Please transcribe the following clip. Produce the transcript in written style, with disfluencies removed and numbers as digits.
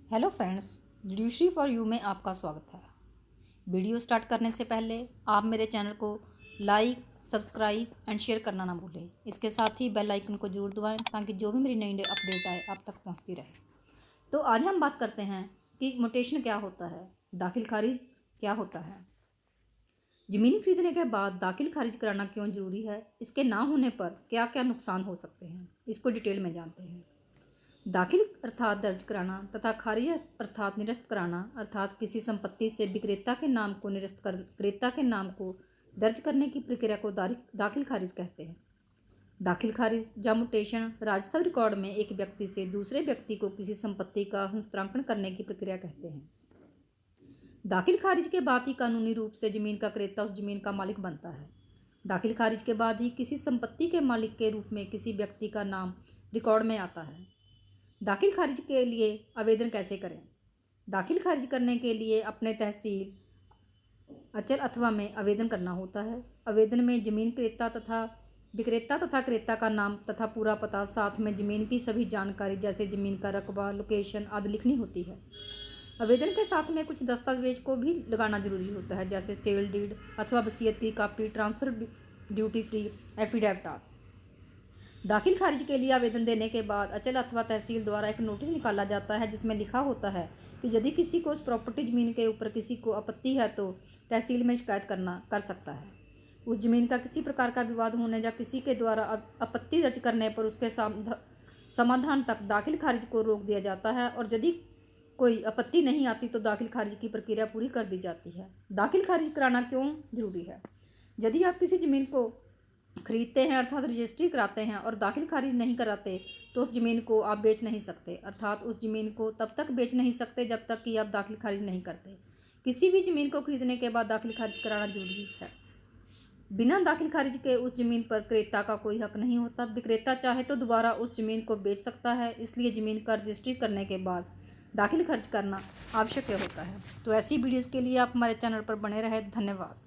Hello friends, judiciary for you में आपका स्वागत है। वीडियो स्टार्ट करने से पहले आप मेरे चैनल को लाइक, सब्सक्राइब एंड शेयर करना ना भूलें। इसके साथ ही बेल आइकन को जरूर दबाएं ताकि जो भी मेरी नई नई अपडेट आए आप तक पहुंचती रहे। तो आज हम बात करते हैं कि म्यूटेशन क्या होता है, दाखिल खारिज क्या होता है, ज़मीन खरीदने के बाद दाखिल खारिज कराना क्यों ज़रूरी है, इसके ना होने पर क्या क्या नुकसान हो सकते हैं, इसको डिटेल में जानते हैं। दाखिल अर्थात दर्ज कराना तथा खारिज अर्थात निरस्त कराना अर्थात किसी संपत्ति से विक्रेता के नाम को निरस्त कर क्रेता के नाम को दर्ज करने की प्रक्रिया को दाखिल खारिज कहते हैं। दाखिल खारिज या म्यूटेशन राजस्व रिकॉर्ड में एक व्यक्ति से दूसरे व्यक्ति को किसी संपत्ति का हस्तांतरण करने की प्रक्रिया कहते हैं। दाखिल खारिज के बाद ही कानूनी रूप से जमीन का क्रेता उस जमीन का मालिक बनता है। दाखिल खारिज के बाद ही किसी संपत्ति के मालिक के रूप में किसी व्यक्ति का नाम रिकॉर्ड में आता है। दाखिल खारिज के लिए आवेदन कैसे करें? दाखिल खारिज करने के लिए अपने तहसील, अचल अथवा में आवेदन करना होता है। आवेदन में जमीन क्रेता तथा विक्रेता तथा क्रेता का नाम तथा पूरा पता, साथ में ज़मीन की सभी जानकारी जैसे ज़मीन का रकबा, लोकेशन आदि लिखनी होती है। आवेदन के साथ में कुछ दस्तावेज को भी लगाना जरूरी होता है, जैसे सेल डीड अथवा वसीयत की copy, transfer duty free affidavit आदि। दाखिल खारिज के लिए आवेदन देने के बाद अचल अथवा तहसील द्वारा एक नोटिस निकाला जाता है जिसमें लिखा होता है कि यदि किसी को उस प्रॉपर्टी ज़मीन के ऊपर किसी को आपत्ति है तो तहसील में शिकायत कर सकता है। उस ज़मीन का किसी प्रकार का विवाद होने या किसी के द्वारा आपत्ति दर्ज करने पर उसके समाधान तक दाखिल खारिज को रोक दिया जाता है, और यदि कोई आपत्ति नहीं आती तो दाखिल खारिज की प्रक्रिया पूरी कर दी जाती है। दाखिल खारिज कराना क्यों जरूरी है? यदि आप किसी ज़मीन को खरीदते हैं अर्थात रजिस्ट्री कराते हैं और दाखिल खारिज नहीं कराते तो उस ज़मीन को आप बेच नहीं सकते, अर्थात उस ज़मीन को तब तक बेच नहीं सकते जब तक कि आप दाखिल खारिज नहीं करते। किसी भी ज़मीन को खरीदने के बाद दाखिल खारिज कराना जरूरी है। बिना दाखिल खारिज के उस ज़मीन पर क्रेता का कोई हक नहीं होता। विक्रेता चाहे तो दोबारा उस ज़मीन को बेच सकता है, इसलिए ज़मीन का रजिस्ट्री करने के बाद दाखिल खारिज करना आवश्यक होता है। तो ऐसी वीडियोज़ के लिए आप हमारे चैनल पर बने रहें। धन्यवाद।